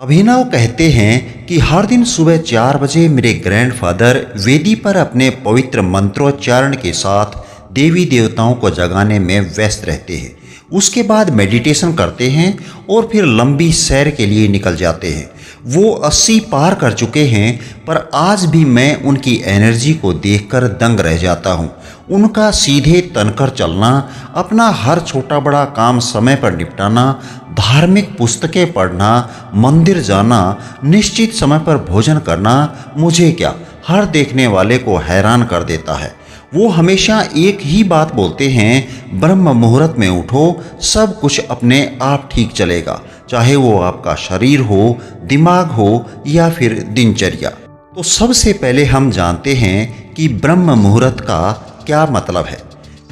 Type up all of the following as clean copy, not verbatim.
अभिनव कहते हैं कि हर दिन सुबह 4 बजे मेरे ग्रैंडफादर वेदी पर अपने पवित्र मंत्रोच्चारण के साथ देवी देवताओं को जगाने में व्यस्त रहते हैं। उसके बाद मेडिटेशन करते हैं और फिर लंबी सैर के लिए निकल जाते हैं। वो 80 पार कर चुके हैं, पर आज भी मैं उनकी एनर्जी को देखकर दंग रह जाता हूँ। उनका सीधे तनकर चलना, अपना हर छोटा बड़ा काम समय पर निपटाना, धार्मिक पुस्तकें पढ़ना, मंदिर जाना, निश्चित समय पर भोजन करना, मुझे क्या, हर देखने वाले को हैरान कर देता है। वो हमेशा एक ही बात बोलते हैं, ब्रह्म मुहूर्त में उठो, सब कुछ अपने आप ठीक चलेगा, चाहे वो आपका शरीर हो, दिमाग हो या फिर दिनचर्या। तो सबसे पहले हम जानते हैं कि ब्रह्म मुहूर्त का क्या मतलब है।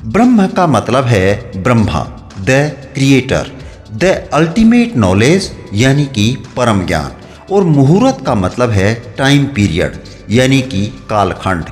ब्रह्म का मतलब है Brahma, the creator, the ultimate knowledge यानी कि परम ज्ञान, और मुहूर्त का मतलब है टाइम पीरियड यानी कि कालखंड।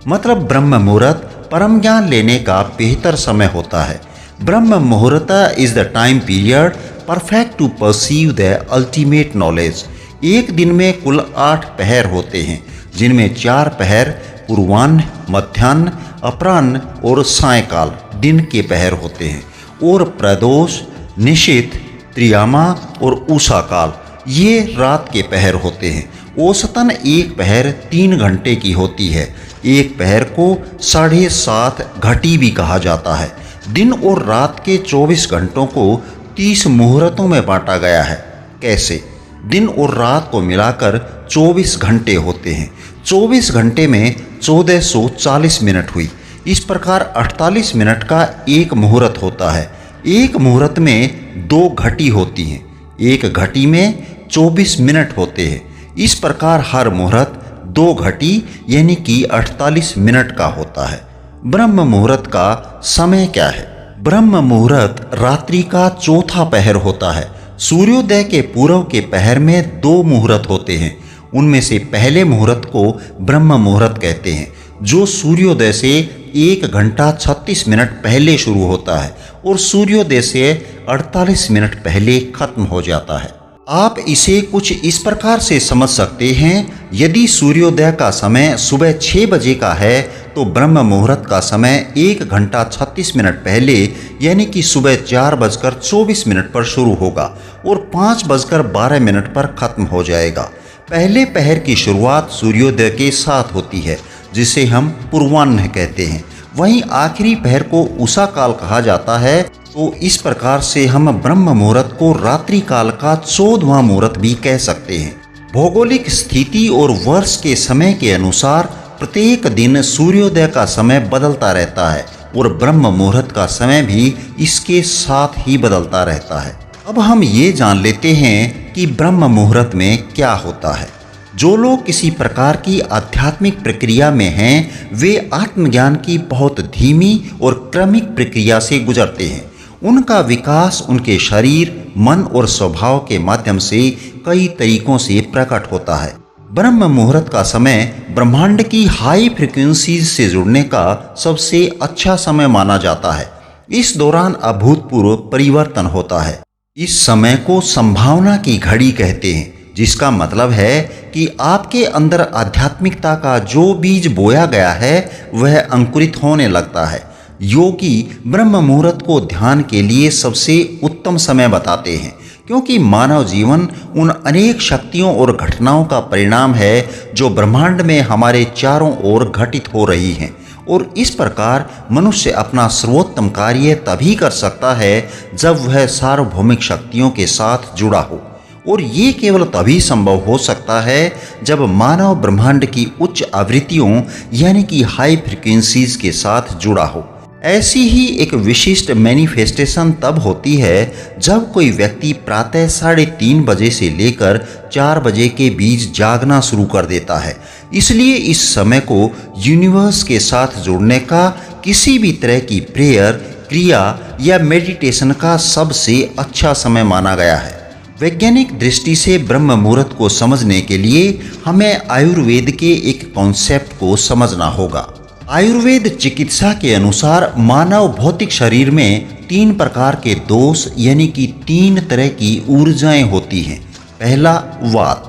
मतलब ब्रह्म मुहूर्त परम ज्ञान लेने का बेहतर समय होता है। Brahma muhurta is the time period perfect to perceive the ultimate knowledge. एक दिन में कुल 8 पहर होते हैं, जिनमें 4 पहर पूर्वाह्न, मध्याह्न, अपराह्न और सायंकाल दिन के पहर होते हैं, और प्रदोष, निशित, त्रियामा और उषा काल ये रात के पहर होते हैं। औसतन एक पहर 3 घंटे की होती है। एक पहर को 7.5 घटी भी कहा जाता है। दिन और रात के 24 घंटों को 30 मुहूर्तों में बांटा गया है। कैसे? दिन और रात को मिलाकर 24 घंटे होते हैं। 24 घंटे में 1440 मिनट हुई। इस प्रकार 48 मिनट का एक मुहूर्त होता है। एक मुहूर्त में 2 घटी होती हैं। एक घटी में 24 मिनट होते हैं। इस प्रकार हर मुहूर्त 2 घटी यानी कि 48 मिनट का होता है। ब्रह्म मुहूर्त का समय क्या है? ब्रह्म मुहूर्त रात्रि का चौथा पहर होता है। सूर्योदय के पूर्व के पहर में 2 मुहूर्त होते हैं। उनमें से पहले मुहूर्त को ब्रह्म मुहूर्त कहते हैं, जो सूर्योदय से 1 घंटा 36 मिनट पहले शुरू होता है और सूर्योदय से 48 मिनट पहले खत्म हो जाता है। आप इसे कुछ इस प्रकार से समझ सकते हैं, यदि सूर्योदय का समय सुबह 6 बजे का है तो ब्रह्म मुहूर्त का समय 1 घंटा 36 मिनट पहले यानी कि सुबह 4:24 पर शुरू होगा और 5:12 पर खत्म हो जाएगा। पहले पहर की शुरुआत सूर्योदय के साथ होती है, जिसे हम पूर्वाह्न कहते हैं। वहीं आखिरी पहर को उषा काल कहा जाता है। तो इस प्रकार से हम ब्रह्म मुहूर्त को रात्रि काल का 14वां मुहूर्त भी कह सकते हैं। भौगोलिक स्थिति और वर्ष के समय के अनुसार प्रत्येक दिन सूर्योदय का समय बदलता रहता है और ब्रह्म मुहूर्त का समय भी इसके साथ ही बदलता रहता है। अब हम ये जान लेते हैं कि ब्रह्म मुहूर्त में क्या होता है। जो लोग किसी प्रकार की आध्यात्मिक प्रक्रिया में हैं, वे आत्मज्ञान की बहुत धीमी और क्रमिक प्रक्रिया से गुजरते हैं। उनका विकास उनके शरीर, मन और स्वभाव के माध्यम से कई तरीकों से प्रकट होता है। ब्रह्म मुहूर्त का समय ब्रह्मांड की हाई फ्रीक्वेंसीज से जुड़ने का सबसे अच्छा समय माना जाता है। इस दौरान अभूतपूर्व परिवर्तन होता है। इस समय को संभावना की घड़ी कहते हैं, जिसका मतलब है कि आपके अंदर आध्यात्मिकता का जो बीज बोया गया है वह अंकुरित होने लगता है। योगी ब्रह्म मुहूर्त को ध्यान के लिए सबसे उत्तम समय बताते हैं, क्योंकि मानव जीवन उन अनेक शक्तियों और घटनाओं का परिणाम है जो ब्रह्मांड में हमारे चारों ओर घटित हो रही हैं। और इस प्रकार मनुष्य अपना सर्वोत्तम कार्य तभी कर सकता है जब वह सार्वभौमिक शक्तियों के साथ जुड़ा हो, और ये केवल तभी संभव हो सकता है जब मानव ब्रह्मांड की उच्च आवृत्तियों यानी कि हाई फ्रीक्वेंसीज के साथ जुड़ा हो। ऐसी ही एक विशिष्ट मैनिफेस्टेशन तब होती है जब कोई व्यक्ति प्रातः 3:30 बजे से लेकर 4 बजे के बीच जागना शुरू कर देता है। इसलिए इस समय को यूनिवर्स के साथ जुड़ने का, किसी भी तरह की प्रेयर, क्रिया या मेडिटेशन का सबसे अच्छा समय माना गया है। वैज्ञानिक दृष्टि से ब्रह्म मुहूर्त को समझने के लिए हमें आयुर्वेद के एक कॉन्सेप्ट को समझना होगा। आयुर्वेद चिकित्सा के अनुसार मानव भौतिक शरीर में 3 प्रकार के दोष यानी कि 3 तरह की ऊर्जाएं होती हैं। पहला वात,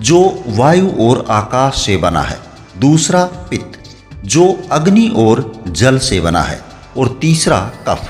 जो वायु और आकाश से बना है। दूसरा पित्त, जो अग्नि और जल से बना है। और तीसरा कफ,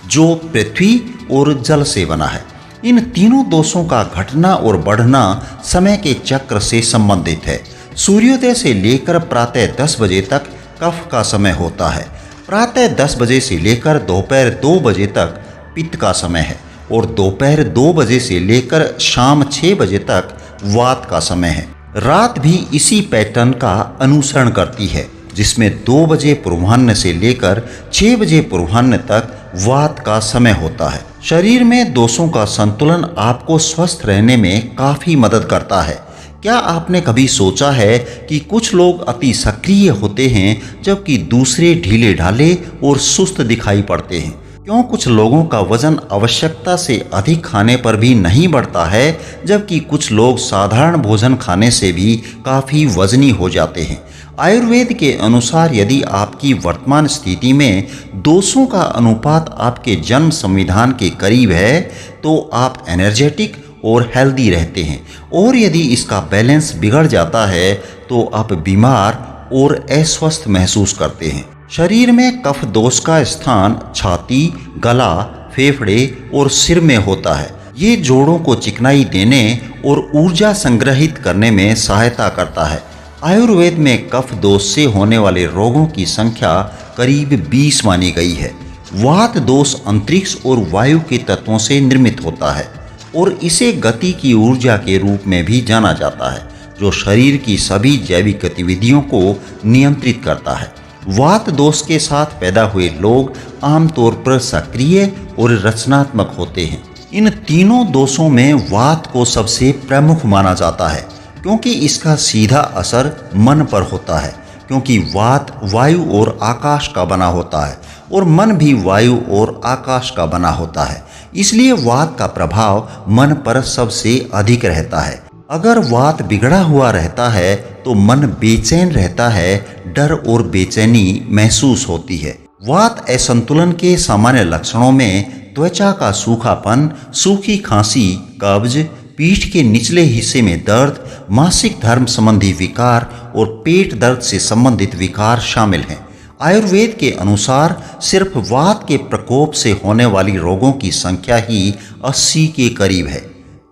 जो पृथ्वी और जल से बना है। इन तीनों दोषों का घटना और बढ़ना समय के चक्र से संबंधित है। सूर्योदय से लेकर प्रातः 10 बजे तक कफ का समय होता है। प्रातः 10 बजे से लेकर दोपहर 2 बजे तक पित्त का समय है और दोपहर 2 बजे से लेकर शाम 6 बजे तक वात का समय है। रात भी इसी पैटर्न का अनुसरण करती है, जिसमें 2 बजे पूर्वाह्न से लेकर 6 बजे पूर्वाह्न तक वात का समय होता है। शरीर में दोषों का संतुलन आपको स्वस्थ रहने में काफी मदद करता है। क्या आपने कभी सोचा है कि कुछ लोग अति सक्रिय होते हैं जबकि दूसरे ढीले ढाले और सुस्त दिखाई पड़ते हैं? क्यों कुछ लोगों का वजन आवश्यकता से अधिक खाने पर भी नहीं बढ़ता है जबकि कुछ लोग साधारण भोजन खाने से भी काफ़ी वजनी हो जाते हैं? आयुर्वेद के अनुसार यदि आपकी वर्तमान स्थिति में दोषों का अनुपात आपके जन्म संविधान के करीब है तो आप एनर्जेटिक और हेल्दी रहते हैं, और यदि इसका बैलेंस बिगड़ जाता है तो आप बीमार और अस्वस्थ महसूस करते हैं। शरीर में कफ दोष का स्थान छाती, गला, फेफड़े और सिर में होता है। ये जोड़ों को चिकनाई देने और ऊर्जा संग्रहित करने में सहायता करता है। आयुर्वेद में कफ दोष से होने वाले रोगों की संख्या करीब 20 मानी गई है। वात दोष अंतरिक्ष और वायु के तत्वों से निर्मित होता है और इसे गति की ऊर्जा के रूप में भी जाना जाता है, जो शरीर की सभी जैविक गतिविधियों को नियंत्रित करता है। वात दोष के साथ पैदा हुए लोग आमतौर पर सक्रिय और रचनात्मक होते हैं। इन तीनों दोषों में वात को सबसे प्रमुख माना जाता है क्योंकि इसका सीधा असर मन पर होता है, क्योंकि वात वायु और आकाश का बना होता है और मन भी वायु और आकाश का बना होता है। इसलिए वात का प्रभाव मन पर सबसे अधिक रहता है। अगर वात बिगड़ा हुआ रहता है तो मन बेचैन रहता है, डर और बेचैनी महसूस होती है। वात असंतुलन के सामान्य लक्षणों में त्वचा का सूखापन, सूखी खांसी, कब्ज, पीठ के निचले हिस्से में दर्द, मासिक धर्म संबंधी विकार और पेट दर्द से संबंधित विकार शामिल हैं। आयुर्वेद के अनुसार सिर्फ वात के प्रकोप से होने वाली रोगों की संख्या ही 80 के करीब है।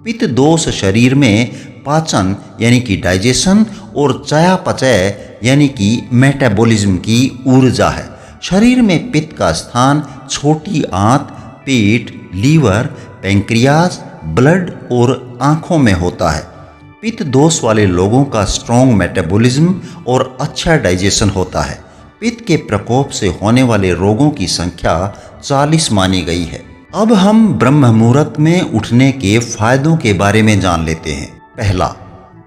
पित्त दोष शरीर में पाचन यानी कि डाइजेशन और चयापचय यानी कि मेटाबॉलिज्म की ऊर्जा है। शरीर में पित्त का स्थान छोटी आंत, पेट, लीवर, पैंक्रियाज, ब्लड और आंखों में होता है। पित्त दोष वाले लोगों का स्ट्रॉन्ग मेटाबॉलिज्म और अच्छा डाइजेशन होता है। पित्त के प्रकोप से होने वाले रोगों की संख्या 40 मानी गई है। अब हम ब्रह्म मुहूर्त में उठने के फायदों के बारे में जान लेते हैं। पहला,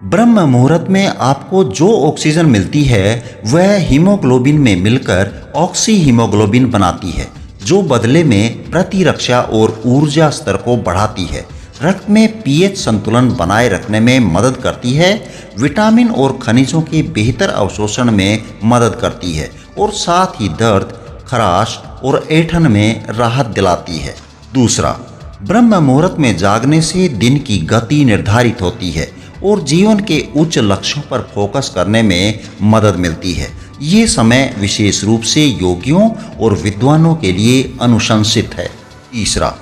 ब्रह्म मुहूर्त में आपको जो ऑक्सीजन मिलती है वह हीमोग्लोबिन में मिलकर ऑक्सी हीमोग्लोबिन बनाती है, जो बदले में प्रतिरक्षा और ऊर्जा स्तर को बढ़ाती है। रक्त में पीएच संतुलन बनाए रखने में मदद करती है, विटामिन और खनिजों के बेहतर अवशोषण में मदद करती है और साथ ही दर्द, खराश और ऐंठन में राहत दिलाती है। दूसरा, ब्रह्म मुहूर्त में जागने से दिन की गति निर्धारित होती है और जीवन के उच्च लक्ष्यों पर फोकस करने में मदद मिलती है। ये समय विशेष रूप से योगियों और विद्वानों के लिए अनुशंसित है। तीसरा,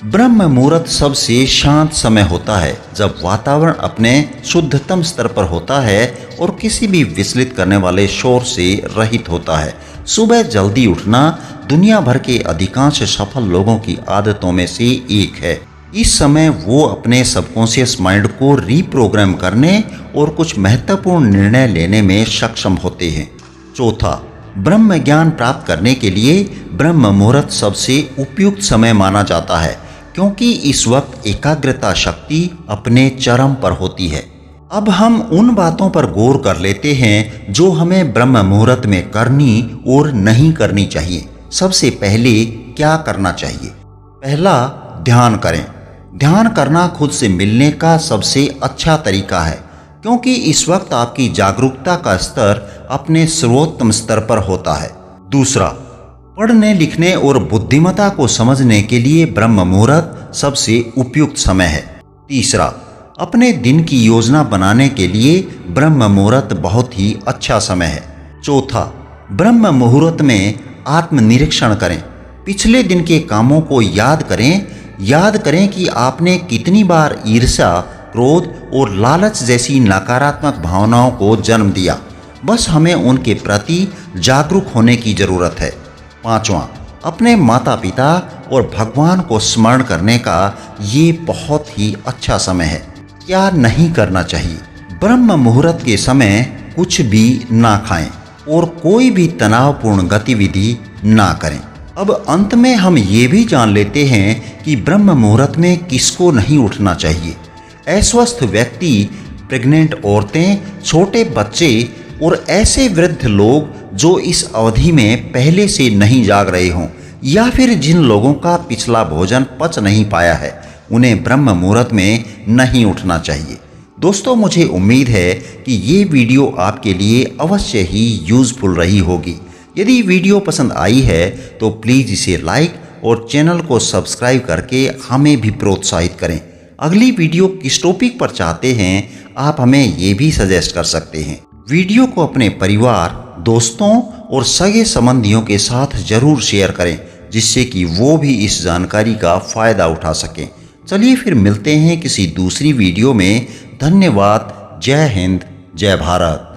ब्रह्म मुहूर्त सबसे शांत समय होता है जब वातावरण अपने शुद्धतम स्तर पर होता है और किसी भी विचलित करने वाले शोर से रहित होता है। सुबह जल्दी उठना दुनिया भर के अधिकांश सफल लोगों की आदतों में से एक है। इस समय वो अपने सबकॉन्शियस माइंड को रीप्रोग्राम करने और कुछ महत्वपूर्ण निर्णय लेने में सक्षम होते हैं। चौथा, ब्रह्म ज्ञान प्राप्त करने के लिए ब्रह्म मुहूर्त सबसे उपयुक्त समय माना जाता है क्योंकि इस वक्त एकाग्रता शक्ति अपने चरम पर होती है। अब हम उन बातों पर गौर कर लेते हैं जो हमें ब्रह्म मुहूर्त में करनी और नहीं करनी चाहिए। सबसे पहले क्या करना चाहिए? पहला, ध्यान करें। ध्यान करना खुद से मिलने का सबसे अच्छा तरीका है क्योंकि इस वक्त आपकी जागरूकता का स्तर अपने सर्वोत्तम स्तर पर होता है। दूसरा, पढ़ने लिखने और बुद्धिमत्ता को समझने के लिए ब्रह्म मुहूर्त सबसे उपयुक्त समय है। तीसरा, अपने दिन की योजना बनाने के लिए ब्रह्म मुहूर्त बहुत ही अच्छा समय है। चौथा, ब्रह्म मुहूर्त में आत्मनिरीक्षण करें। पिछले दिन के कामों को याद करें कि आपने कितनी बार ईर्ष्या, क्रोध और लालच जैसी नकारात्मक भावनाओं को जन्म दिया। बस हमें उनके प्रति जागरूक होने की जरूरत है। पांचवा, अपने माता पिता और भगवान को स्मरण करने का ये बहुत ही अच्छा समय है। क्या नहीं करना चाहिए? ब्रह्म मुहूर्त के समय कुछ भी ना खाएं और कोई भी तनावपूर्ण गतिविधि ना करें। अब अंत में हम ये भी जान लेते हैं कि ब्रह्म मुहूर्त में किसको नहीं उठना चाहिए। अस्वस्थ व्यक्ति, प्रेग्नेंट औरतें, छोटे बच्चे और ऐसे वृद्ध लोग जो इस अवधि में पहले से नहीं जाग रहे हों, या फिर जिन लोगों का पिछला भोजन पच नहीं पाया है, उन्हें ब्रह्म मुहूर्त में नहीं उठना चाहिए। दोस्तों, मुझे उम्मीद है कि ये वीडियो आपके लिए अवश्य ही यूज़फुल रही होगी। यदि वीडियो पसंद आई है तो प्लीज़ इसे लाइक और चैनल को सब्सक्राइब करके हमें भी प्रोत्साहित करें। अगली वीडियो किस टॉपिक पर चाहते हैं, आप हमें ये भी सजेस्ट कर सकते हैं। वीडियो को अपने परिवार, दोस्तों और सगे संबंधियों के साथ जरूर शेयर करें, जिससे कि वो भी इस जानकारी का फ़ायदा उठा सकें। चलिए फिर मिलते हैं किसी दूसरी वीडियो में। धन्यवाद। जय हिंद, जय भारत।